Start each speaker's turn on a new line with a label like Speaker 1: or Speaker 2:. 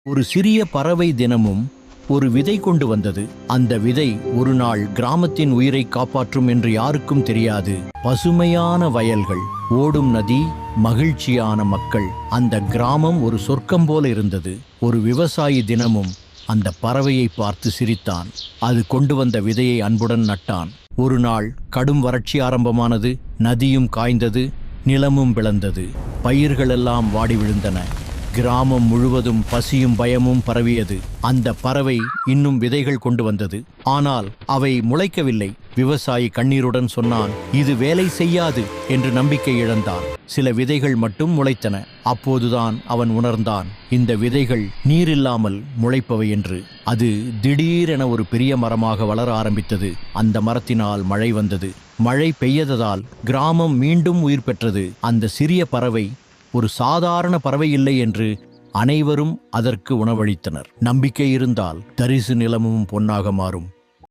Speaker 1: ஒரு சிறிய பறவை தினமும் ஒரு விதை கொண்டு வந்தது. அந்த விதை ஒரு நாள் கிராமத்தின் உயிரை காப்பாற்றும் என்று யாருக்கும் தெரியாது. பசுமையான வயல்கள், ஓடும் நதி, மகிழ்ச்சியான மக்கள், அந்த கிராமம் ஒரு சொர்க்கம் போல இருந்தது. ஒரு விவசாயி தினமும் அந்த பறவையை பார்த்து சிரித்தான். அது கொண்டு வந்த விதையை அன்புடன் நட்டான். ஒரு நாள் கடும் வறட்சி ஆரம்பமானது. நதியும் காய்ந்தது, நிலமும் பிளந்தது, பயிர்களெல்லாம் வாடி விழுந்தன. கிராமம் முழுவதும் பசியும் பயமும் பரவியது. அந்த பறவை இன்னும் விதைகள் கொண்டு வந்தது, ஆனால் அவை முளைக்கவில்லை. விவசாயி கண்ணீருடன் சொன்னான், இது வேலை செய்யாது என்று நம்பிக்கை இழந்தான். சில விதைகள் மட்டும் முளைத்தன. அப்போதுதான் அவன் உணர்ந்தான், இந்த விதைகள் நீரில்லாமல் முளைப்பவை என்று. அது திடீரென ஒரு பெரிய மரமாக வளர ஆரம்பித்தது. அந்த மரத்தினால் மழை வந்தது. மழை பெய்ததால் கிராமம் மீண்டும் உயிர் பெற்றது. அந்த சிறிய பறவை ஒரு சாதாரண பறவை இல்லை என்று அனைவரும் அதற்கு உணவளித்தனர். நம்பிக்கை இருந்தால் தரிசு நிலமும் பொன்னாக மாறும்.